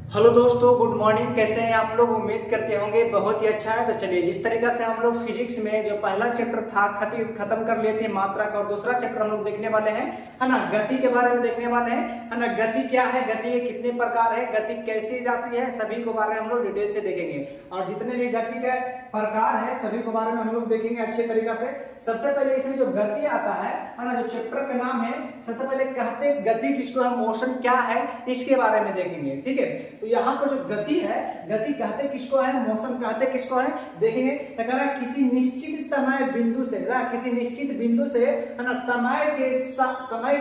Hello दोस्तों, good morning. कैसे हैं आप लोग? उम्मीद करते होंगे बहुत ही अच्छा है। तो चलिए, जिस तरीका से हम लोग फिजिक्स में जो पहला चैप्टर था खत्म कर लिए थे मात्रा का, और दूसरा चैप्टर हम लोग देखने वाले हैं, है ना, गति के बारे में देखने वाले हैं, है ना। गति क्या है, गति के कितने प्रकार है, गति कैसी राशि है, सभी को बारे में हम लोग डिटेल से देखेंगे। और जितने भी गति के प्रकार है सभी के बारे में हम लोग देखेंगे अच्छे तरीका से। सबसे पहले इसमें जो गति आता है ना, जो चैप्टर का नाम है, सबसे पहले कहते गति किसको है, मोशन क्या है, इसके बारे में देखेंगे। ठीक है, तो यहाँ पर जो गति है, गति कहते किसको है, मोशन कहते किसको है, देखेंगे। तो कह रहा है किसी निश्चित समय बिंदु से, किसी निश्चित बिंदु से, है ना, समय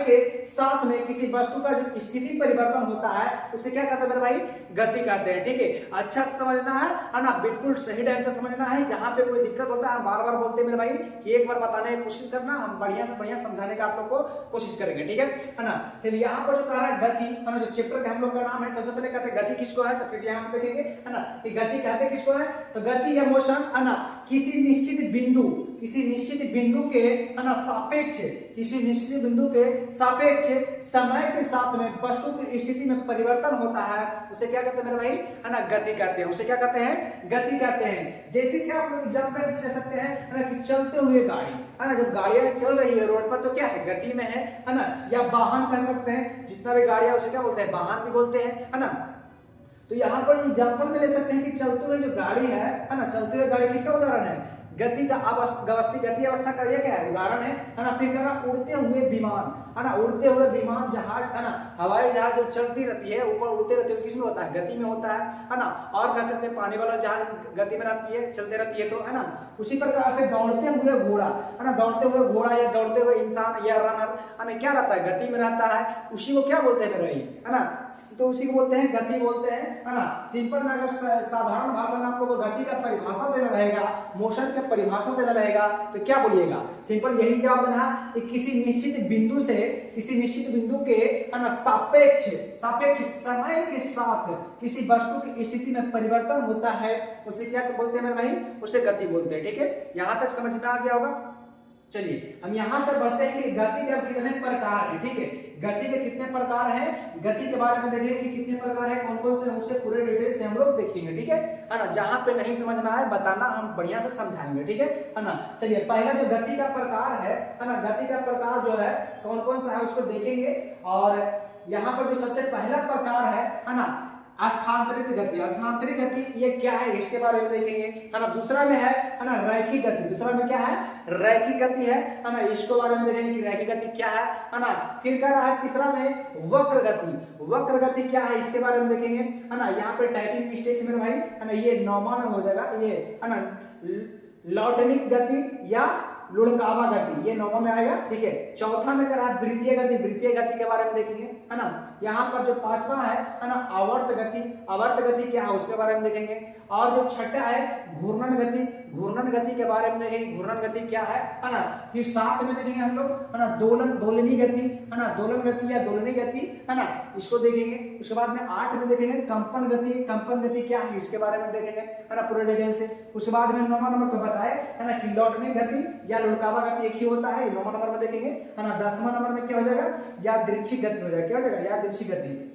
के साथ में किसी वस्तु का जो स्थिति परिवर्तन होता है उसे क्या कहते हैं मेरे भाई, गति कहते हैं। ठीक है, अच्छा समझना है ना, बिल्कुल सही ढंग से समझना है। जहां पे कोई दिक्कत होता है बार बार बोलते हैं मेरे भाई कि एक बार बताने की कोशिश करना, हम बढ़िया से बढ़िया समझाने का आप लोग को कोशिश करेंगे। ठीक है ना। चलिए, यहाँ पर जो कह रहा है गति, है ना, जो चैप्टर का हम लोग का नाम है, सबसे पहले कहते हैं गति किसको है, तो फिर यहाँ से देखेंगे, है ना, कि गति कहते किसको है। तो गति या मोशन, है ना, किसी निश्चित बिंदु के, है ना, सापेक्ष, किसी निश्चित बिंदु के सापेक्ष समय के साथ में वस्तु की स्थिति में परिवर्तन होता है, उसे क्या कहते हैं मेरे भाई, है ना, गति कहते हैं। उसे क्या कहते हैं, गति कहते हैं। जैसे कि आप लोग एग्जांपल ले सकते हैं, है ना, कि चलते हुए गाड़ी, है ना, जब गाड़ियां चल रही है रोड पर तो क्या है, गति में है ना। या वाहन कह सकते हैं, जितना भी गाड़ियां उसे क्या बोलते हैं, वाहन भी बोलते हैं, है ना। तो यहाँ पर एग्जांपल में ले सकते हैं कि चलते हुए जो गाड़ी है ना, चलते हुए गाड़ी किसका उदाहरण है, गति का गति अवस्था का ये क्या है, उदाहरण है ना। फिर कहना उड़ते हुए विमान, है ना, उड़ते हुए विमान, जहाज, है ना, हवाई जहाज जो चलती रहती है, ऊपर उड़ते रहते हुए, किसमें होता है, गति में होता है ना। और कह सकते हैं पानी वाला जहाज गति में रहती है, चलते रहती है, तो है ना। उसी प्रकार से दौड़ते हुए घोड़ा, है ना, दौड़ते हुए घोड़ा या दौड़ते हुए इंसान या रनर, है ना, क्या रहता है, गति में रहता है। उसी को क्या बोलते हैं मेरे भाई, है ना, तो उसी को बोलते हैं गति बोलते हैं, है ना। सिंपल में अगर साधारण भाषा में आप लोगों को गति का परिभाषा देना रहेगा, मोशन का परिभाषा देना रहेगा, तो क्या बोलिएगा, सिंपल यही जवाब देना कि किसी निश्चित बिंदु के, है ना, सापेक्ष समय के साथ किसी वस्तु की स्थिति में परिवर्तन होता है, उसे क्या बोलते हैं मेरे भाई, उसे गति बोलते हैं। ठीक है, यहां तक समझ में आ गया होगा। चलिए, हम यहां से बढ़ते हैं कि गति के कितने प्रकार हैं। ठीक है, गति के कितने प्रकार हैं, गति के बारे में देखेंगे कि कितने प्रकार है, कौन कौन से, उसे पूरे डिटेल से हम लोग देखेंगे। ठीक है ना। जहां पे नहीं समझ में आए बताना, हम बढ़िया से समझाएंगे। ठीक है ना। चलिए, पहला जो गति का प्रकार है ना, गति का प्रकार जो है कौन कौन सा है उसको देखेंगे। और यहाँ पर जो सबसे पहला प्रकार है ना, स्थानांतरित गति। स्थानांतरित गति ये क्या है, इसके बारे में देखेंगे, है ना। दूसरा में है ना, रैखिक गति। दूसरा में क्या है, रैखिक गति है ना, इसको बारे में देखेंगे कि रैखिक गति क्या है ना। फिर कह रहा है तीसरा में वक्र गति। वक्र गति क्या है, इसके बारे में देखेंगे, है ना। यहाँ पे टाइपिंग मिस्टेक मेरे भाई, है ना, ये नौमा में हो जाएगा, ये है ना, लॉटनिक गति या लुढ़कावा गति, ये नौवा में आएगा। ठीक है, चौथा में करा है वृत्तीय गति। वृत्तीय गति के बारे में देखेंगे, है ना। यहाँ पर जो पांचवा है ना, आवर्त गति। आवर्त गति क्या है उसके बारे में देखेंगे। और जो छठा है घूर्णन गति। घूर्णन गति के बारे में देखेंगे, घूर्णन गति क्या है ना। फिर साथ में देखेंगे हम लोग, है ना, दोलनी गति, है ना, दोलन गति या दोलनी गति, है ना, इसको देखेंगे। उसके बाद में 8 में देखेंगे कंपन गति। कंपन गति क्या है इसके बारे में देखेंगे, है ना, पूरे डिटेल से। उसके बाद में 9वां नंबर को बताए, है ना, कि लॉटनिक गति या लुढ़कावा गति एक ही होता है, 9वां नंबर में देखेंगे, है ना। 10वां नंबर में क्या हो जाएगा, यादृच्छिक गति हो जाएगा। क्या हो जाएगा, यादृच्छिक गति।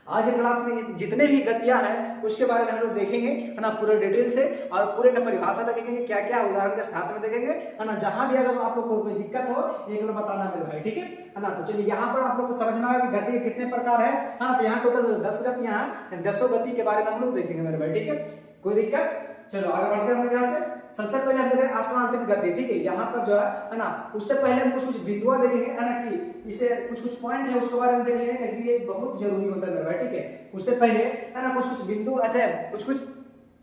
आज के क्लास में जितने भी गतियां हैं उसके बारे में हम लोग देखेंगे, है ना, पूरे डिटेल से। और पूरे का परिभाषा देखेंगे, क्या क्या उदाहरण के साथ में देखेंगे, है ना। जहां भी अगर आप लोग को कोई दिक्कत हो एक बार बताना मेरे भाई। ठीक है ना। तो चलिए, यहाँ पर आप लोग को समझ में आएगा कि गति के कितने प्रकार है ना। तो यहाँ टोटल 10 गतियां हैं, 10 गति के बारे में हम लोग देखेंगे मेरे भाई। ठीक है, कोई दिक्कत, चलो आगे बढ़ते हैं हम लोग यहाँ से। सबसे पहले हम देखेंगे स्थानांतरित गति। ठीक है, यहाँ पर जो है ना, उससे पहले हम कुछ बिंदुआ देखेंगे, है ना, कि इसे कुछ पॉइंट है उसके बारे में देख लेंगे, क्योंकि ये बहुत जरूरी होता है मेरे भाई। ठीक है, उससे पहले, है ना, कुछ बिंदु है, कुछ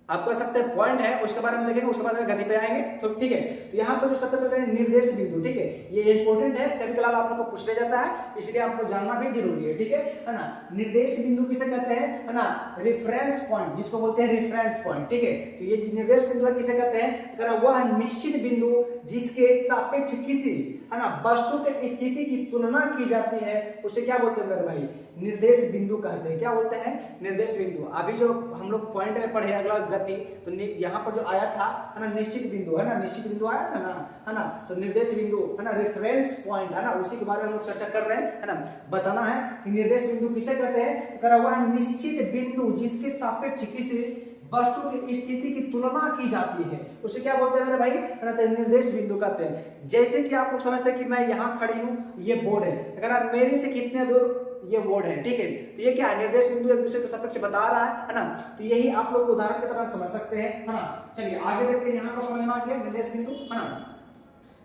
आप कह सकते हैं पॉइंट है, उसके बारे में देखेंगे, उसके बाद में गति पे आएंगे। तो ठीक है, तो यहाँ पर जो सबसे पहले निर्देश बिंदु, ठीक है, ये इंपॉर्टेंट है, कभी कभार आप लोग को पूछ लिया जाता है, इसलिए आपको जानना भी जरूरी है। ठीक है ना। निर्देश बिंदु किसे कहते हैं, है ना, रेफरेंस पॉइंट, जिसको बोलते हैं रेफरेंस पॉइंट। ठीक है, तो ये निर्देश बिंदु किसे कहते हैं, वह निश्चित बिंदु जिसके सापेक्ष किसी है ना वस्तु के स्थिति की तुलना की जाती है उसे क्या बोलते हैं मेरे भाई, निर्देश बिंदु कहते हैं। क्या बोलते हैं, निर्देश बिंदु। अभी जो हम लोग पॉइंट में पढ़े अगला गति, तो यहाँ पर जो आया था है ना निश्चित बिंदु, है ना निश्चित बिंदु आया था ना, है ना, तो निर्देश बिंदु है ना रेफरेंस पॉइंट है ना, उसी के बारे में हम लोग चर्चा कर रहे हैं, है ना। बताना है कि निर्देश बिंदु किसे कहते हैं, करा हुआ है निश्चित बिंदु जिसके सापेक्ष किसी वस्तु की स्थिति की तुलना की जाती है उसे क्या बोलते हैं मेरे भाई, तो निर्देश बिंदु कहते हैं। जैसे कि आप लोग समझते हैं कि मैं यहाँ खड़ी हूँ, ये बोर्ड है, अगर आप मेरे से कितने दूर, ये बोर्ड है, ठीक है, तो ये क्या है, निर्देश बिंदु एक दूसरे के सापेक्ष बता रहा है ना। तो यही आप लोग उदाहरण की तरह समझ सकते हैं, है ना। चलिए आगे देखते हैं, यहाँ पर समझ में आ गया निर्देश बिंदु, है ना।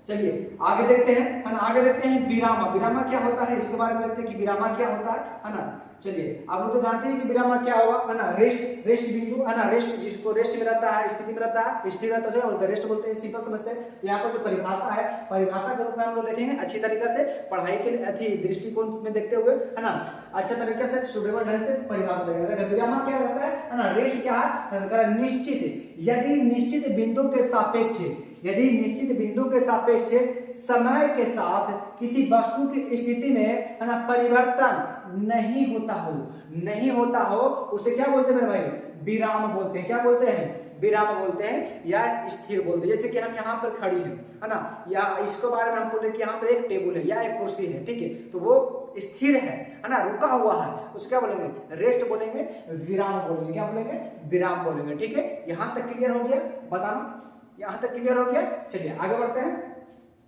चलिए आगे देखते हैं, है ना, आगे देखते हैं विरामा। विरामा क्या होता है, इसके बारे में देखते हैं कि विरामा क्या होता है ना। चलिए आप लोग तो जानते हैं कि विरामा क्या होगा, है ना, रेस्ट, रेस्ट बिंदु, है ना, रेस्ट जिसको रेस्ट में रहता है, स्थिति में रहता है, स्थिर रहता है बोलते हैं, रेस्ट बोलते हैं, सिंपल समझते हैं। तो यहाँ पर जो परिभाषा है, परिभाषा के रूप में हम लोग देखेंगे अच्छी तरीके से पढ़ाई के अति दृष्टिकोण में देखते हुए, है ना, अच्छा तरीके से सुटेबल ढंग से परिभाषा देखेंगे। विरामा क्या रहता है ना, रेस्ट क्या है, निश्चित, यदि निश्चित बिंदु के सापेक्ष, यदि निश्चित बिंदु के सापेक्ष समय के साथ किसी वस्तु की स्थिति में है ना परिवर्तन नहीं होता हो उसे क्या बोलते हैं मेरे भाई, विराम बोलते हैं। क्या बोलते हैं, विराम बोलते हैं या स्थिर बोलते हैं। जैसे कि हम यहाँ पर खड़ी हैं, है ना, या इसके बारे में हम बोले कि यहाँ पर एक टेबल है या एक कुर्सी है, ठीक है, तो वो स्थिर है ना, रुका हुआ है, उसे क्या बोलेंगे, रेस्ट बोलेंगे, विराम बोलेंगे। क्या बोलेंगे, विराम बोलेंगे, ठीक है। यहाँ तक क्लियर हो गया, बताना, यहाँ तक क्लियर हो गया। चलिए आगे बढ़ते हैं।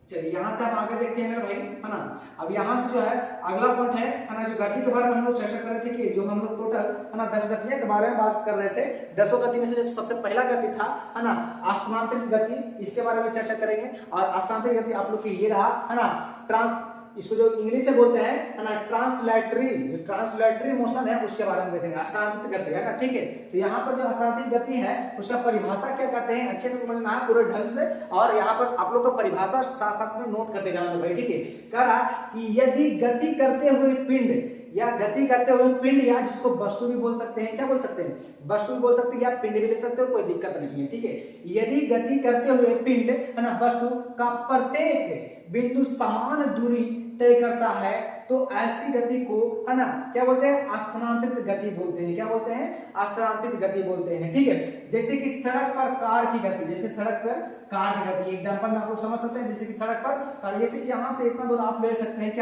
चलिए यहाँ से हम आगे देखते हैं मेरे भाई, है ना। अब यहाँ से जो है अगला पॉइंट है ना, जो गति के बारे में हम लोग चर्चा कर रहे थे कि जो हम लोग टोटल है ना 10 गतियों के बारे में बात कर रहे थे। 10 गति में से जो सबसे पहला गति था, है ना, स्थानांतरित गति, इसके बारे में चर्चा करेंगे। और स्थानांतरित गति आप लोग की ये रहा, है ना, ट्रांस, इसको जो इंग्लिश से बोलते हैं, है ना, ट्रांसलेटरी, जो ट्रांसलेटरी मोशन है उसके बारे में देखेंगे, स्थानांतरित गति, है ना, ठीक है। तो यहाँ पर जो स्थानांतरित गति है उसका परिभाषा क्या कहते हैं, अच्छे से समझना है पूरे ढंग से, और यहाँ पर आप लोग का परिभाषा साथ साथ में नोट करते जाना भाई, ठीक है। कह रहा कि यदि गति करते हुए पिंड या गति करते हुए पिंड, या जिसको वस्तु भी बोल सकते हैं, क्या बोल सकते हैं, वस्तु भी बोल सकते हैं, या पिंड भी ले सकते हो, कोई दिक्कत नहीं है, ठीक है। यदि गति करते हुए पिंड, है ना, वस्तु का प्रत्येक बिंदु समान दूरी तय करता है तो ऐसी गति को, है ना, क्या बोलते हैं, स्थानांतरित गति बोलते हैं। क्या बोलते हैं, स्थानांतरित गति बोलते हैं, ठीक है। जैसे कि सड़क पर कार की गति, जैसे सड़क पर कार की गति एग्जांपल में आप लोग समझ सकते हैं। जैसे कि सड़क पर, जैसे कि यहाँ से इतना दूर आप ले सकते हैं,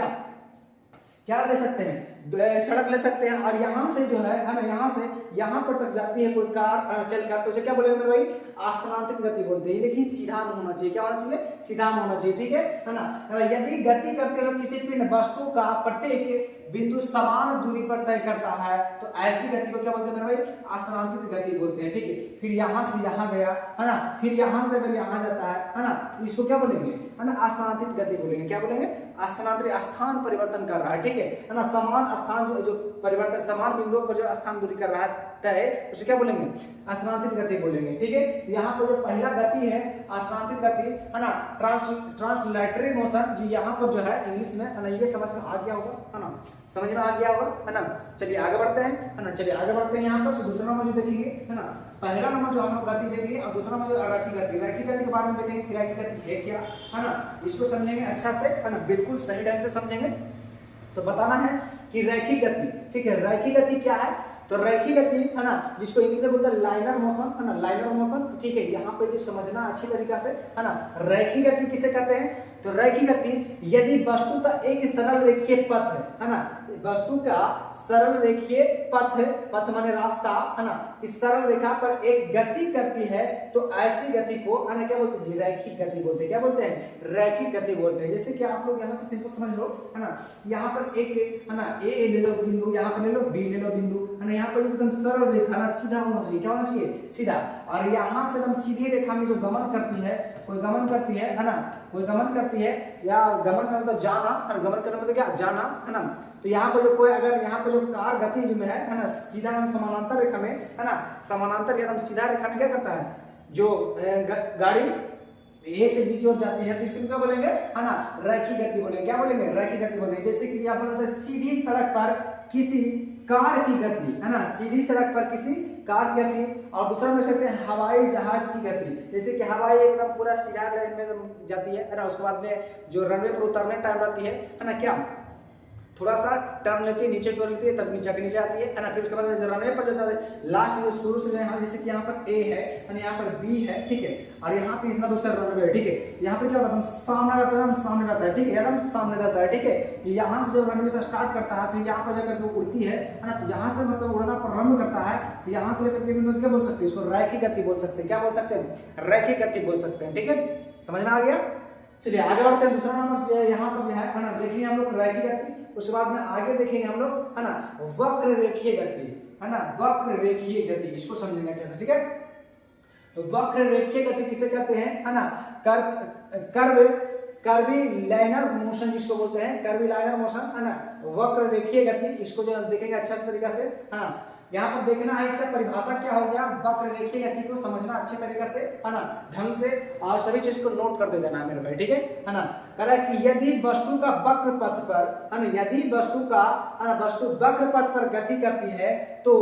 क्या ले सकते हैं, सड़क ले सकते हैं, और यहाँ से जो है ना, यहाँ से यहाँ पर तक जाती है कोई कार चलकर, तो उसे क्या बोलेंगे मेरे भाई, स्थानांतरित गति बोलते हैं। लेकिन सीधा होना चाहिए, क्या होना चाहिए, सीधा होना चाहिए, ठीक है ना। यदि गति करते हुए किसी पिंड वस्तु का प्रत्येक बिंदु समान दूरी पर तय करता है तो ऐसी गति को क्या बोलते हैं मेरे भाई, स्थानांतरित गति बोलते हैं, ठीक है। फिर यहाँ से यहाँ गया, है ना, फिर यहाँ से अगर यहाँ जाता है ना, तो इसको क्या बोलेंगे, है ना, स्थानांतरित गति बोलेंगे। क्या बोलेंगे, स्थानांतरित, स्थान परिवर्तन कर रहा है, ठीक है ना, समान स्थान जो परिवर्तन, समान बिंदुओं पर जो स्थान दूरी कर रहा है तय, उसे क्या बोलेंगे, स्थानांतरित गति बोलेंगे, ठीक है। यहाँ पर जो पहला गति है स्थानांतरित गति, है ना, ट्रांसलेटरी मोशन, जो यहाँ पर जो है इंग्लिश में, है ना, ये समझ में आ गया होगा, है ना, समझ में आ गया होगा, है ना। चलिए आगे बढ़ते हैं, है ना, चलिए आगे बढ़ते हैं। यहाँ पर दूसरा नंबर जो देखेंगे, है ना, पहला नंबर जो हम लोग गति देख लिए, और दूसरा नंबर जो रैखिक गति, रैखिक गति के बारे में देखेंगे कि रैखिक गति है क्या, है ना, इसको समझेंगे अच्छा से, है ना, बिल्कुल सही ढंग से समझेंगे। तो बताना है कि रैखिक गति, ठीक है, रैखिक गति क्या है, तो रैखिक गति, है ना, जिसको इंग्लिश में बोलते हैं लाइनर मोशन, है ना, लाइनर मोशन, ठीक है। यहाँ पे जो समझना अच्छी तरीका से, है ना, रैखिक गति किसे कहते हैं, तो रैखिक गति यदि वस्तु का एक सरल रेखीय पथ, है ना, वस्तु का सरल रेखीय पथ, पथ माने रास्ता, है ना, इस सरल रेखा पर एक गति करती है तो ऐसी गति को, है ना, क्या बोलते हैं, रैखिक गति बोलते हैं। क्या बोलते हैं, रैखिक गति बोलते हैं। जैसे कि आप लोग यहाँ से सिंपल समझ लो, है ना, यहाँ पर एक, है ना, ए ले लो बिंदु, यहाँ पर ले लो बी ले लो बिंदु, है ना, यहाँ पर एकदम सरल रेखा ना, सीधा होना चाहिए, क्या होना चाहिए, सीधा। और यहाँ से एकदम सीधी रेखा में जो गमन करती है, कोई गमन करती है ना, कोई गमन करती है, या गमन करना मतलब जाना, और गमन करना मतलब क्या, जाना, है ना। तो यहाँ पर जो कोई, अगर यहाँ पर जो कार गति जो में है ना, सीधा हम समानांतर रेखा में, है ना, समानांतर एकदम सीधा रेखा में क्या करता है, जो गाड़ी ए से बी की ओर जाती है, तो इसको क्या बोलेंगे, है ना, रैखिक गति बोलेंगे। क्या बोलेंगे, रैखिक गति बोलेंगे। जैसे कि यहाँ पर सीधी सड़क पर किसी कार की गति, है ना, सीधी सड़क पर किसी कार की गति, और दूसरा में सकते हैं हवाई जहाज की गति, जैसे कि हवाई एकदम पूरा सीधा लाइन में जाती है ना, उसके बाद में जो रनवे पर उतरने टाइम रहती है ना, क्या थोड़ा सा टर्न लेती है, नीचे को लेती है, तब नीचे के नीचे आती है ना, फिर उसके बाद जो रनवे पर जाता है लास्ट जो शुरू से यहाँ, जैसे कि यहाँ पर ए है और यहाँ पर बी है, ठीक है, और यहाँ पे इतना दूसरा रनवे है, ठीक है, यहाँ पे क्या होता है सामने रहता है, सामने रहता है, ठीक है, एकदम सामने रहता है, ठीक है, यहाँ से जब रनवे से स्टार्ट करता है फिर यहाँ पर जाकर वो उड़ती है ना, तो यहाँ से मतलब उड़ना प्रारंभ करता है, तो यहाँ से लेकर के क्या बोल सकते हैं, इसको रैखिक गति बोल सकते हैं, क्या बोल सकते हैं, रैखिक गति बोल सकते हैं, ठीक है, समझ में आ गया। चलिए आगे बढ़ते हैं, दूसरा नंबर यहाँ पर जो है ना, देखेंगे हम लोग रैखिक गति, उसके बाद में आगे देखेंगे हम लोग, है ना, वक्र रेखीय गति, है ना, वक्र रेखीय गति, इसको समझेंगे अच्छे से, ठीक है। तो वक्र रेखीय गति किसे कहते हैं, है ना, कर्वीलाइनर मोशन जिसको बोलते हैं, कर्वीलाइनर मोशन, है ना, वक्र रेखीय गति, इसको जो देखेंगे अच्छा तरीका से, है ना, यहाँ पर देखना है इसका परिभाषा क्या हो गया, वक्र रेखीय गति को समझना अच्छे तरीके से, है ना, ढंग से, और सभी चीज को नोट करते जाना है मेरे भाई, ठीक है ना। कह रहा है कि यदि वस्तु का वक्र पथ पर, है ना, यदि वस्तु का, है ना, वस्तु वक्र पथ पर गति करती है तो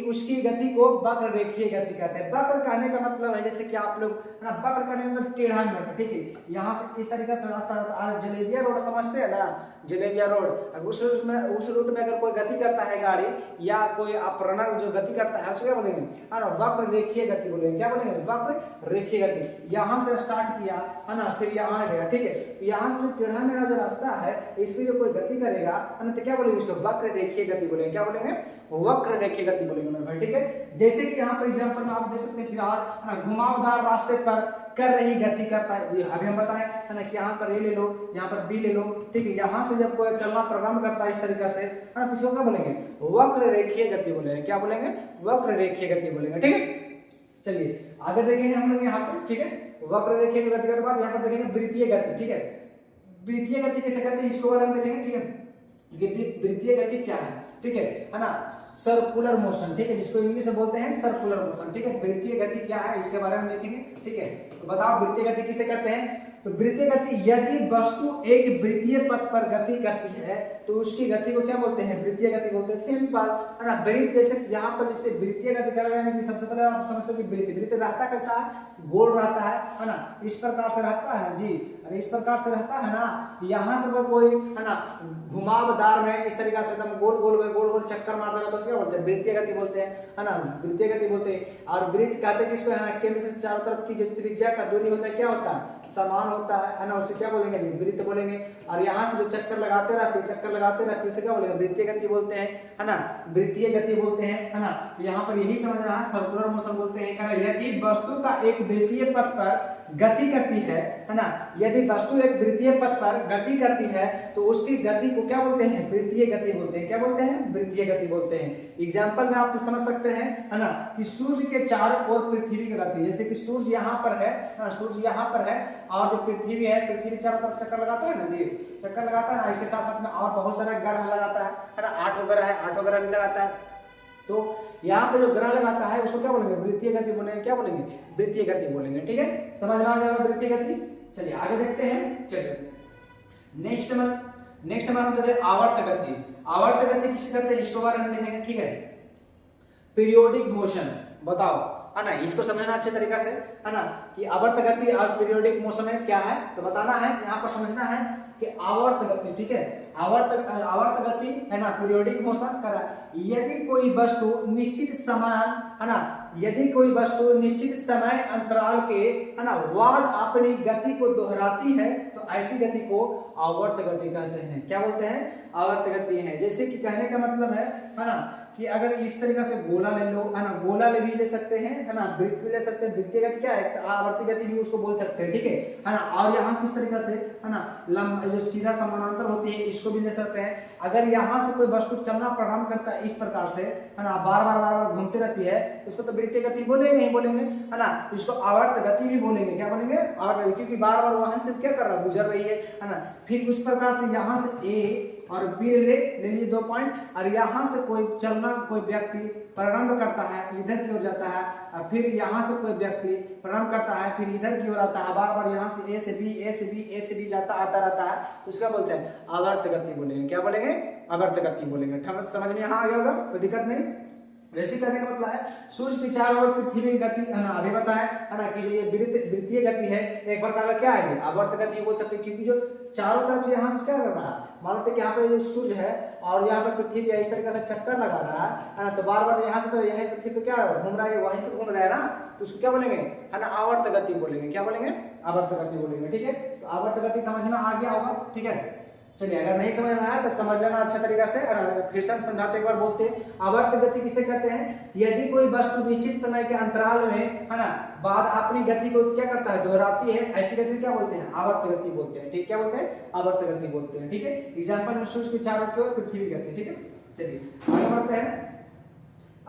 उसकी गति को वक्र रेखीय गति कहते हैं। वक्र कहने का मतलब है जैसे कि आप लोग, है ना, वक्र कहने का मतलब टेढ़ा मेढ़ा, ठीक है, यहाँ से इस तरीके से रास्ता रहता है, जलेबिया रोड समझते हैं ना, जलेबिया रोड, उस रूट में अगर कोई गति करता है गाड़ी या कोई आप रनर जो गति करता है उसको क्या बोलेंगे, है ना, वक्र रेखीय गति बोलेंगे, क्या बोलेंगे, वक्र रेखीय गति। यहाँ से स्टार्ट किया, है ना, फिर यहाँ गया, ठीक है, यहाँ से टेढ़ा मेढ़ा जो रास्ता है इसमें जो कोई गति करेगा, है ना, तो क्या बोलेंगे, इसको वक्र रेखीय गति बोलेंगे, क्या बोलेंगे, वक्र रेखीय गति बोलेंगे मेरे भाई, ठीक है। जैसे कि यहाँ पर एग्जांपल में आप देख सकते हैं, फिलहाल, है ना, घुमावदार रास्ते पर कर रही गति करता है, अभी हम बताएं, है ना, कि यहाँ पर ए ले लो, यहाँ पर बी ले लो, ठीक है, यहाँ से जब कोई चलना प्रारंभ करता है इस तरीके से, है ना, तो इसको क्या बोलेंगे, वक्र रेखीय गति बोलेंगे, क्या बोलेंगे, वक्र रेखीय गति बोलेंगे, ठीक है। चलिए आगे देखेंगे हम लोग यहाँ से, ठीक है, वक्र रेखीय गति के बाद यहाँ पर देखेंगे वृत्तीय गति, ठीक है, वृत्तीय गति कैसे कहते हैं इसको बारे में देखेंगे, ठीक है, वृत्तीय गति क्या है ना, सर्कुलर मोशन, ठीक है, जिसको इंग्लिश में बोलते हैं सर्कुलर मोशन, ठीक है। वृत्तीय गति क्या है इसके बारे में देखेंगे, ठीक है, तो बताओ वृत्तीय गति किसे कहते हैं। तो वृत्तीय गति, यदि वस्तु एक वृत्तीय पथ पर गति करती है तो उसकी गति को क्या बोलते हैं, वृत्तीय गति बोलते हैं। सिंपल, है ना, वृत्त जैसे यहाँ पर जैसे वृत्तीय गति कर रहे हैं, सबसे पहले आप समझते हो कि वृत्त रहता कैसा है, गोल रहता है ना, इस प्रकार से रहता है जी, अरे इस प्रकार से रहता है ना, यहाँ से कोई, है ना, घुमावदार में इस तरीके से एकदम गोल गोल चक्कर मारता है तो क्या बोलते हैं, वृत्तीय गति बोलते हैं, है ना, वृत्तीय गति बोलते हैं। और वृत्त कहते हैं किसको, है ना, केंद्र से चारों तरफ की जो त्रिज्या का दूरी होता है क्या होता है, समान होता है ना, उसे क्या बोलेंगे, वृत्त बोलेंगे। और यहाँ से जो चक्कर लगाते रहते हैं उसे क्या बोलेंगे, वृत्तीय गति बोलते हैं, है ना, वृत्तीय गति बोलते हैं, है ना। तो यहाँ पर यही समझना है, सर्कुलर मोशन बोलते हैं। यदि वस्तु का एक वृत्तीय पथ पर गति करती है ना, यदि वस्तु एक वृत्तीय पथ पर गति करती है तो उसकी गति को क्या बोलते हैं, वृत्तीय गति बोलते हैं, क्या बोलते हैं, वृत्तीय गति बोलते हैं। एग्जांपल में आप समझ सकते हैं, है ना, कि सूर्य के चारों ओर पृथ्वी की गति, जैसे कि सूर्य यहाँ पर है, सूर्य यहाँ पर है और जो पृथ्वी है, पृथ्वी चारों तरफ चक्कर लगाता है ना जी, चक्कर लगाता है ना, इसके साथ साथ में और बहुत सारा ग्रह लगाता है ना, 8 ग्रह है, 8 ग्रह भी लगाता है। तो यहाँ पे जो ग्रह लगाता है उसको क्या बोलेंगे, वृत्तीय गति बोलेंगे, क्या बोलेंगे, वृत्तीय गति बोलेंगे, ठीक है, समझ में आ जाएगा वृत्तीय गति। चलिए आगे देखते हैं, चलिए नेक्स्ट में हम देखते हैं आवर्त गति। आवर्त गति किसे कहते हैं इसको बारे में देखेंगे, ठीक है। पीरियोडिक मोशन, बताओ, है ना, इसको समझना अच्छे तरीके से, है ना, कि आवर्त गति और पीरियोडिक मोशन में क्या है, तो बताना है, यहाँ पर समझना है कि आवर्त गति, ठीक है, आवर्त गति, है ना, पीरियोडिक मोशन करा, यदि कोई वस्तु निश्चित समय, है ना, यदि कोई वस्तु निश्चित समय अंतराल के, है ना, बाद अपनी गति को दोहराती है तो ऐसी गति को आवर्त गति कहते हैं, क्या बोलते हैं, आवर्त गति है। जैसे कि कहने का मतलब है ना, कि अगर इस तरीके से गोला ले लो, है ना, गोला भी ले सकते हैं, है ना, वृत्त भी ले सकते हैं, वृत्तीय गति क्या है, आवर्ती गति भी उसको बोल सकते हैं, ठीक है ना। और यहाँ से इस तरीके से, है ना, लंब जो सीधा समानांतर होती है इसको भी ले सकते हैं। अगर यहाँ से कोई वस्तु चलना प्रारंभ करता है इस प्रकार से, है ना, बार बार घूमती रहती है, उसको तो वृत्तीय गति बोलेंगे ही बोलेंगे, है ना, इसको आवर्त गति भी बोलेंगे, क्या बोलेंगे, आवर्त, क्योंकि बार बार वहां से क्या कर रहा है, गुजर रही है ना। फिर उस प्रकार से यहाँ से ए और बी ले लीजिए 2 पॉइंट, और यहाँ से कोई चलना कोई व्यक्ति प्रारंभ करता है, इधर की ओर जाता है, और फिर यहाँ से कोई व्यक्ति प्रारंभ करता है, फिर इधर की ओर आता है, बार बार यहाँ से ए से बी ए से बी ए से बी जाता आता रहता है, तो उसका बोलते हैं आवर्त गति बोलेंगे। क्या बोलेंगे? आवर्त गति बोलेंगे। समझ में यहाँ आ गया होगा, कोई दिक्कत नहीं। वैसे कहने का मतलब है सूर्य की चारों ओर पृथ्वी की गति है ना, अभी बताया है ना कि जो ये वृत्तीय गति है एक प्रकार का क्या है, आवर्त गति बोल सकते हैं, क्योंकि जो चारों तरफ से यहाँ से क्या कर रहा है, मान लेते कि यहाँ पे जो सूर्य है और यहाँ पे पृथ्वी है, इस तरीके से चक्कर लगा रहा है ना, तो बार बार यहाँ से तो यहीं से फिर तो क्या घूम रहा है, वहीं से घूम रहा है ना, तो उसको क्या बोलेंगे है ना, आवर्त गति बोलेंगे। क्या बोलेंगे? आवर्त गति बोलेंगे। ठीक है, तो आवर्त गति समझ में आ गया होगा। ठीक है, चलिए अगर नहीं समझ में आया तो समझ लेना अच्छा तरीका से, फिर से हम समझाते एक बार बोलते हैं। आवर्त गति किसे कहते हैं? यदि कोई वस्तु निश्चित समय के अंतराल में है ना बाद अपनी गति को क्या करता है, दोहराती है, ऐसी गति क्या बोलते हैं? आवर्त गति बोलते हैं। ठीक, क्या बोलते हैं? आवर्त गति बोलते हैं। ठीक है, एग्जांपल में सूर्य की चारों ओर पृथ्वी की गति। ठीक है, चलिए आगे बढ़ते हैं।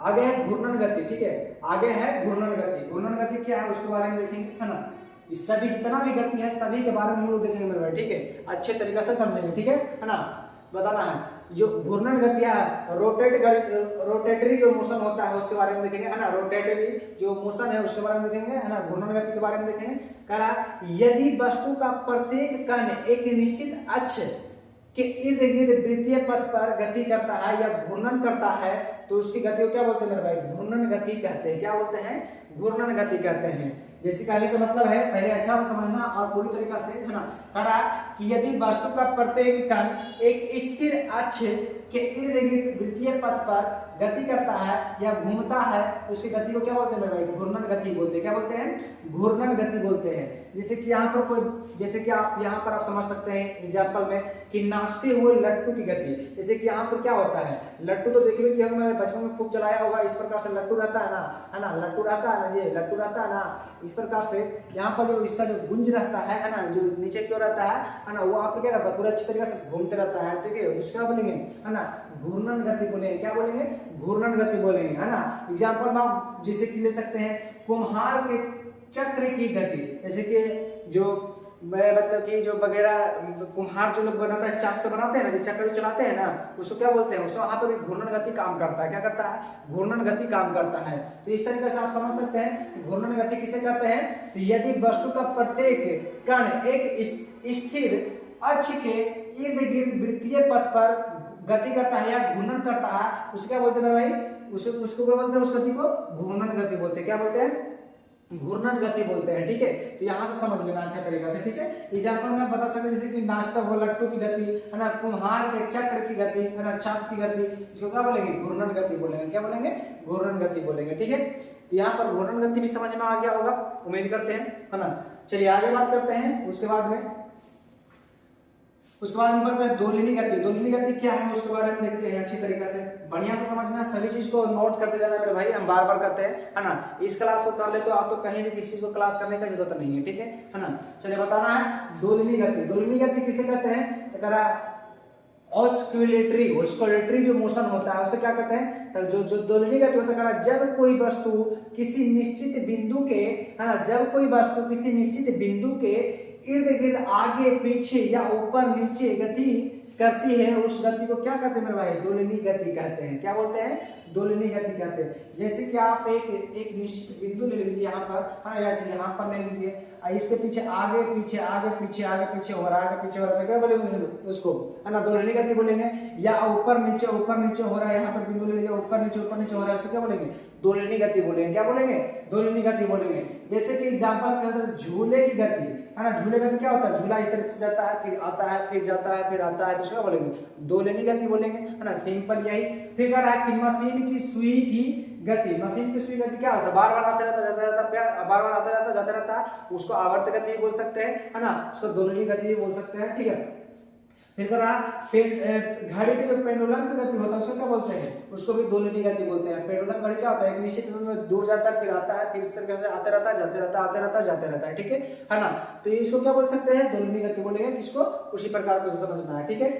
आगे है घूर्णन गति। ठीक है, आगे है घूर्णन गति। घूर्णन गति क्या है उसके बारे में देखेंगे, है ना। इस सभी जितना भी गति है सभी के बारे में हम लोग देखेंगे मेरे भाई। ठीक है, अच्छे तरीके से समझेंगे। ठीक है ना, बताना है जो घूर्णन गति है, रोटेटरी जो मोशन होता है उसके बारे में देखेंगे, है ना। रोटेटरी जो मोशन है उसके बारे में देखेंगे, है ना। घूर्णन गति के बारे में देखेंगे। कहा यदि वस्तु का प्रत्येक कण एक निश्चित अक्ष के इर्द गिर्द वृत्तीय पथ पर गति करता है या घूर्णन करता है तो उसकी गति को क्या बोलते हैं मेरे भाई? घूर्णन गति कहते हैं। क्या बोलते हैं? घूर्णन गति कहते हैं। जैसे पहले का मतलब है, पहले अच्छा से समझना और पूरी तरीका से, है ना। कहा कि यदि वस्तु का प्रत्येक कण एक स्थिर अक्ष के इर्द गिर्द वृत्तीय पथ पर गति करता है या घूमता है तो उसकी गति को क्या बोलते हैं मेरे भाई? घूर्णन गति बोलते हैं। क्या बोलते हैं? घूर्णन गति बोलते हैं। जैसे कि यहाँ पर कोई, जैसे कि आप यहाँ पर आप समझ सकते हैं एग्जाम्पल में कि नाचते हुए लट्टू की गति। जैसे कि यहाँ पर क्या होता है, लट्टू तो देखिए कि हमने बचपन में खूब चलाया होगा, इस प्रकार से लट्टू रहता है ना, है ना। लट्टू रहता है ना, ये लट्टू रहता है ना, इस प्रकार से यहाँ पर जो इसका जो गुंज रहता है ना, जो नीचे की ओर रहता है ना, वो आप क्या करता है पूरा अच्छी तरीके से घूमते रहता है। ठीक है, उसका बोलेंगे है ना घूर्णन गति बोलेंगे। क्या बोलेंगे? घूर्णन गति बोलेंगे, है ना। एग्जाम्पल में आप जिसे कि ले सकते हैं कुम्हार के चक्र की गति। जैसे कि जो मतलब कि जो वगैरह कुम्हार जो लोग बनाता है, चाक से बनाते हैं ना, जो चक्र जो चलाते हैं ना, उसको क्या बोलते हैं? उसको वहां पर भी घूर्णन गति काम करता है। क्या करता है? घूर्णन गति काम करता है। तो इस तरीके से आप समझ सकते हैं घूर्णन गति किसे कहते हैं। तो यदि वस्तु का प्रत्येक कण एक स्थिर अक्ष के इर्द गिर्द वृत्तीय पथ पर गति करता है या घूर्णन करता है, उसको क्या बोलते हैं भाई? उसको क्या बोलते हैं? उस गति को घूर्णन गति बोलते हैं। क्या बोलते हैं? घूर्णन गति बोलते हैं। ठीक है, तो यहाँ से समझ लेना अच्छा तरीका से। ठीक है, एग्जाम्पल में बता सकते जैसे कि नाचता हुआ लट्टू की गति, है ना, कुम्हार के चक्र की गति, है ना, चाक की गति, इसको क्या बोलेंगे? घूर्णन गति बोलेंगे। क्या बोलेंगे? घूर्णन गति बोलेंगे। ठीक है, तो यहाँ पर घूर्णन गति भी समझ में आ गया होगा, उम्मीद करते हैं, है ना। चलिए आगे बात करते हैं। उसके बाद में बढ़ते हैं दोलिनी गति। दोलिनी गति क्या है उसके बारे में देखते हैं अच्छी तरीके से, बढ़िया से समझना, सभी चीज को नोट करते जाना मेरे भाई, हम बार बार करते हैं, है ना। इस क्लास को कर ले तो आप तो कहीं भी किसी चीज को क्लास करने की जरूरत नहीं है। ठीक है ना। चलिए बताना है दोलिनी गति। दोलिनी गति किसे कहते हैं? तो कह ऑस्कुलेटरी जो मोशन होता है उसे क्या कहते हैं? तो जो दोलिनी गति होता है, जब कोई वस्तु किसी निश्चित बिंदु के, है ना, जब कोई वस्तु किसी निश्चित बिंदु के इर्द गिर्द आगे पीछे या ऊपर नीचे गति करती है, उस गति को क्या कहते हैं मेरे भाई? दोलिनी गति कहते हैं। क्या बोलते हैं? दोलिनी गति कहते हैं। जैसे कि आप एक निश्चित बिंदु ले लीजिए यहाँ पर, हाँ या चलिए यहाँ पर ले लीजिए, इसके पीछे आगे पीछे आगे पीछे आगे पीछे हो रहा है, आगे पीछे हो रहा है, क्या बोलेंगे उसको? है ना, दोलिनी गति बोलेंगे। या ऊपर नीचे हो रहा है, यहाँ पर बिंदु ले लीजिए, ऊपर नीचे हो रहा है, उसको क्या बोलेंगे? दोलिनी गति बोलेंगे। क्या बोलेंगे? दोलिनी गति बोलेंगे। जैसे कि एग्जाम्पल क्या होता है? झूले की गति, है ना। झूले गति क्या होता है? झूला इस तरह से जाता है, फिर आता है, फिर जाता है, फिर आता है, तो क्या बोलेंगे? दोलिनी गति बोलेंगे, है ना। सिंपल यही। फिर कह रहा है कि मशीन की सुई की गति। मशीन की सुई गति क्या होता है? बार बार आता रहता, जाता रहता, बार बार आता रहता, जाता रहता, उसको आवर्त गति बोल सकते हैं, है ना। उसको दोलिनी गति बोल सकते हैं। ठीक है, फिर कह रहा फिर घड़ी के जो पेंडुलम की गति होता है उसको क्या बोलते हैं? उसको भी दोलिनी गति बोलते हैं। पेंडुलम घड़ी क्या होता है? एक निश्चित समय में दूर जाता है, फिर आता है, फिर इस तरीके से आते रहता है, जाते रहता है, आते रहता है, जाते रहता है। ठीक है ना। तो इसको क्या बोल सकते हैं? दोलिनी गति बोलेंगे। इसको उसी प्रकार को समझना है। ठीक है,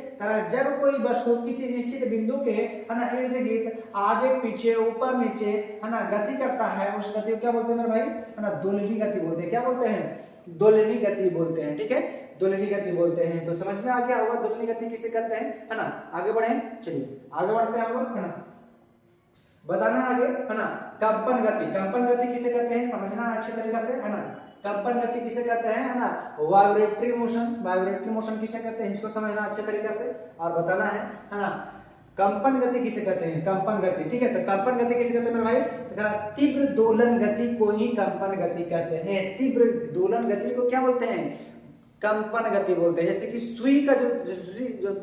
जब कोई वस्तु किसी निश्चित बिंदु के, है ना, इर्द गिर्द आगे पीछे ऊपर नीचे, है ना, गति करता है, उस गति को क्या बोलते हैं मेरे भाई? है ना, दोलिनी गति बोलते हैं। क्या बोलते हैं? दोलिनी गति बोलते हैं। ठीक है, दोलनी गति बोलते हैं। तो समझ में आ गया होगा दोलनी गति किसे कहते हैं, है ना। आगे बढ़े, चलिए आगे बढ़ते हैं हम लोग, है ना। बताना है आगे, है ना। कंपन गति, कंपन गति किसे कहते हैं समझना है अच्छे तरीके से, है ना। कंपन गति किसे कहते हैं, है ना। वाइब्रेटरी मोशन, वाइब्रेटरी मोशन किसे कहते हैं इसको समझना अच्छे तरीके से और बताना है ना। कंपन गति किसे कहते हैं, कंपन गति, ठीक है। तो कंपन गति किसे कहते हैं मेरे भाई, तीव्र दोलन गति को ही कंपन गति कहते हैं। तीव्र दोलन गति को क्या बोलते हैं, कंपन गति बोलते हैं। जैसे कि सुई का जो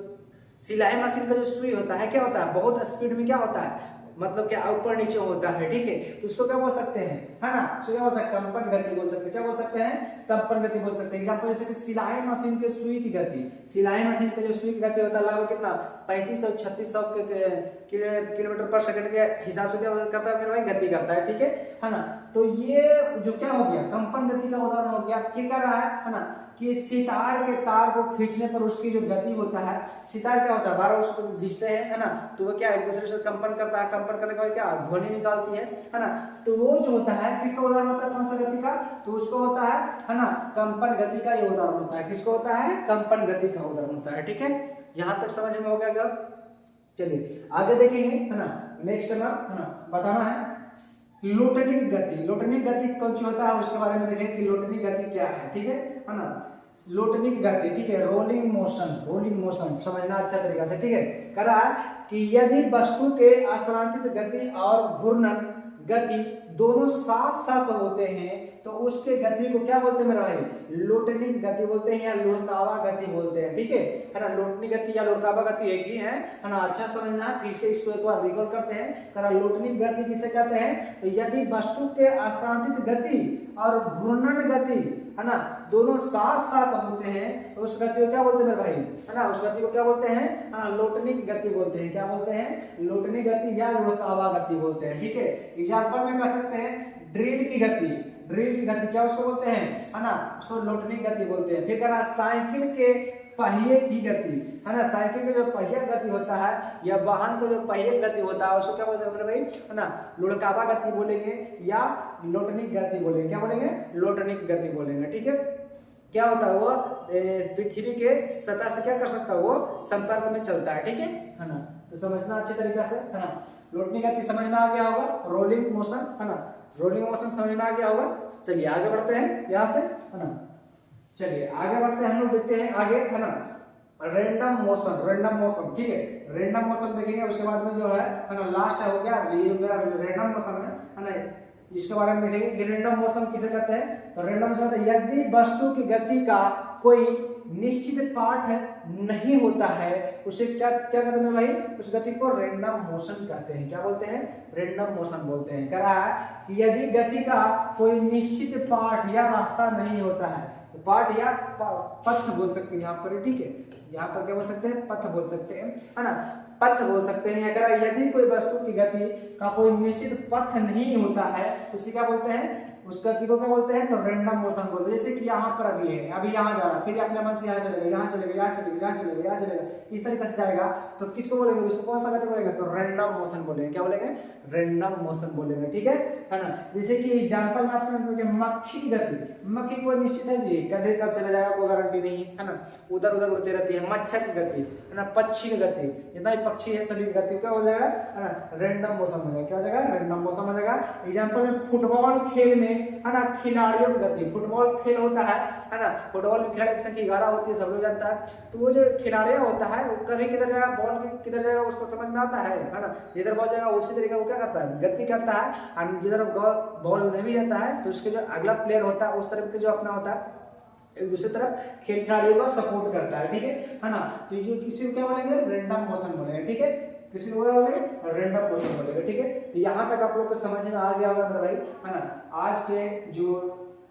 सिलाई मशीन का जो सुई होता है क्या होता है, बहुत स्पीड में क्या होता है, मतलब क्या ऊपर नीचे होता है, ठीक है। तो उसको क्या बोल सकते हैं, है ना, उसको क्या बोल सकते हैं, कंपन गति बोल सकते हैं। क्या बोल सकते हैं, कंपन गति बोल सकते हैं। एग्जांपल जैसे कि सिलाई मशीन के सुई की गति, सिलाई मशीन का जो सुई की गति होता है लगभग कितना 3500-3600 किलोमीटर पर सेकंड के हिसाब से क्या करता है मेरे भाई, गति करता है, ठीक है ना। तो ये जो क्या हो गया, कंपन गति का उदाहरण हो गया। क्या कर रहा है ना, कि सितार के तार को खींचने पर उसकी जो गति होता है, सितार क्या होता है बार उसको खींचते हैं, है ना, तो वो क्या एक दूसरे से कंपन करता है, कंपन करने के बाद क्या ध्वनि निकालती है ना। तो वो जो होता है किसका उदाहरण होता है, कौन सा गति का, तो उसको होता है ना, कंपन गति का ये उदाहरण होता है। किसको होता है, कंपन गति का उदाहरण होता है, ठीक है। यहां तक समझ में हो गया क्या, चलिए आगे देखेंगे, है ना। नेक्स्ट है ना, बताना है लोटनिक गति। लोटनिक गति कौन सी होता है उसके बारे में देखेंगे कि लोटनिक गति क्या है, ठीक है ना। लोटनिक गति, ठीक है, रोलिंग मोशन, रोलिंग मोशन समझना अच्छा तरीका से, ठीक है। कह रहा है कि यदि वस्तु के स्थानांतरित गति और घूर्णन गति दोनों साथ साथ होते हैं तो उसके गति को क्या बोलते हैं मेरा भाई, लोटनिक गति बोलते हैं या लुढ़कावा गति बोलते हैं, ठीक है ना। लोटनिक गति या लुढ़कावा गति एक ही है ना, अच्छा समझना। फिर से इसको एक बार रिकॉल करते हैं। करा लोटनिक गति किसे कहते हैं, तो यदि वस्तु के स्थानांतरित गति और घूर्णन गति, है ना, दोनों साथ साथ होते हैं तो उस गति को क्या बोलते हैं मेरे भाई, है ना, उस गति को क्या बोलते हैं, लोटनिक गति बोलते हैं। क्या बोलते हैं, लोटनिक गति या लुढ़कावा गति बोलते हैं, ठीक है। एग्जांपल में कह सकते हैं ड्रिल की गति, ड्रिल की गति क्या उसको बोलते हैं, है ना, उसको लोटनिक गति बोलते हैं। फिर कह रहा साइकिल के पहिए की गति, है ना, साइकिल का जो पहिया गति होता है या वाहन का जो पहिए गति होता है उसको क्या बोलते हैं भाई, है ना, लुढ़कावा गति बोलेंगे या लोटनिक गति बोलेंगे। क्या बोलेंगे, लोटनिक गति बोलेंगे, ठीक है। क्या होता है वो पृथ्वी के सतह से क्या कर सकता है, वो संपर्क में चलता है, ठीक है ना। तो समझना अच्छे तरीके से, है ना। लोटनिक गति समझ में आ गया होगा, रोलिंग मोशन, है ना, रोलिंग मोशन समझ में आ गया होगा। चलिए आगे बढ़ते हैं यहाँ से, है ना। चलिए आगे बढ़ते हैं, हम लोग देखते हैं आगे, है ना, रैंडम मोशन, रैंडम मोशन, ठीक है। रैंडम मोशन देखेंगे, उसके बाद में जो है ना लास्ट हो गया ये मेरा रैंडम मोशन है ना, इसके बारे में देखेंगे कि रैंडम मोशन किसे कहते हैं। तो रैंडम मोशन यदि वस्तु की गति का कोई निश्चित पार्ट नहीं होता है उसे क्या क्या कहते हैं भाई, उस गति को रैंडम मोशन कहते हैं। क्या बोलते हैं, रैंडम मोशन बोलते हैं। कह रहा है कि यदि गति का कोई निश्चित पार्ट या रास्ता नहीं होता है, पार्ट या पथ बोल सकते हैं यहाँ पर, ठीक है। यहाँ पर क्या बोल सकते हैं, पथ बोल सकते हैं, है ना, पथ बोल सकते हैं। अगर यदि कोई वस्तु की गति का कोई निश्चित पथ नहीं होता है तो उसे क्या बोलते हैं, उस गति को क्या बोलते हैं, तो रैंडम मोशन बोलते हैं। जैसे कि यहाँ पर अभी है, अभी यहाँ जा रहा है, फिर अपने मन से यहाँ चलेगा, यहाँ चलेगा, यहाँ चलेगा, यहाँ चलेगा, यहाँ चलेगा, इस तरीके से जाएगा, तो किसको बोलेंगे, उसको कौन सा गति बोलेंगे, तो रैंडम मोशन बोलेंगे। क्या बोलेंगे, रैंडम मोशन बोलेंगे, ठीक है ना। जैसे कि एग्जांपल में आप समझते हैं मक्खी की गति, मक्खी कोई निश्चित है जी, कभी कब चला जाएगा कोई गारंटी नहीं है ना, उधर उधर उड़ती रहती है। मच्छर की गति, है ना, पक्षी की गति, जितना भी पक्षी है सभी की गति क्या हो जाएगा, है ना, रैंडम मोशन हो जाएगा। क्या हो जाएगा, रैंडम मोशन हो जाएगा। एग्जांपल में फुटबॉल खेल में, है ना, खिलाड़ियों की गति, फुटबॉल खेल होता है ना, फुटबॉल में खिलाड़ी की संख्या 11 होती है, सब लोग जानता है। तो वो जो खिलाड़ी होता है वो कभी किधर जाएगा, बॉल किधर जाएगा उसको समझ में आता है ना, जिधर बॉल जाएगा उसी तरीके वो क्या करता है, गति करता है। और जिधर बॉल नहीं जाता है तो उसके जो अगला प्लेयर होता है उस तरफ के जो अपना होता है एक दूसरी तरफ खेल खिलाड़ियों को सपोर्ट करता है, ठीक है ना। तो ये किसी को क्या बोलेंगे, रैंडम मोशन बोलेंगे, ठीक है। किसी को क्या बोलेंगे, रैंडम मोशन बोलेंगे, ठीक है। तो यहाँ तक आप लोग को समझ में आ गया होगा मेरे भाई, है ना। आज के जो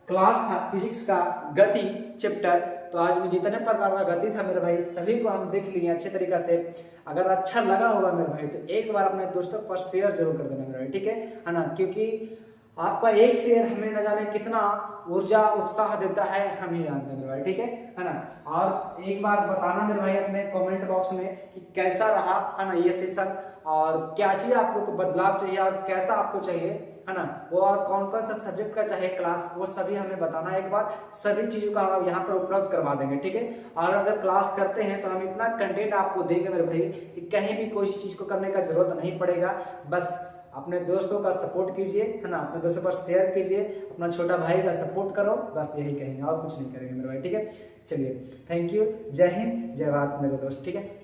क्लास था फिजिक्स का गति चैप्टर, तो आज में जितने प्रकार का गति था मेरे भाई सभी को हम देख लिए अच्छे तरीके से। अगर अच्छा लगा होगा मेरे भाई तो एक बार अपने दोस्तों पर शेयर जरूर कर देना मेरे भाई, ठीक है ना। क्योंकि आपका एक शेयर हमें न जाने कितना ऊर्जा उत्साह देता है, हम ही जानते हैं मेरे भाई, ठीक है ना। और एक बार बताना मेरे भाई अपने कमेंट बॉक्स में कि कैसा रहा, है ना, ये सेशन, और क्या चीज आप लोग को बदलाव चाहिए और कैसा आपको चाहिए। है ना, वो और कौन कौन सा सब्जेक्ट का चाहे क्लास, वो सभी हमें बताना है एक बार, सभी चीजों का हम यहाँ पर उपलब्ध करवा देंगे, ठीक है। और अगर क्लास करते हैं तो हम इतना कंटेंट आपको देंगे मेरे भाई कि कहीं भी कोई चीज को करने का जरूरत नहीं पड़ेगा। बस अपने दोस्तों का सपोर्ट कीजिए, है ना, अपने दोस्तों पर शेयर कीजिए, अपना छोटा भाई का सपोर्ट करो, बस यही कहेंगे और कुछ नहीं करेंगे मेरे भाई, ठीक है। चलिए, थैंक यू, जय हिंद, जय भारत मेरे दोस्त, ठीक है।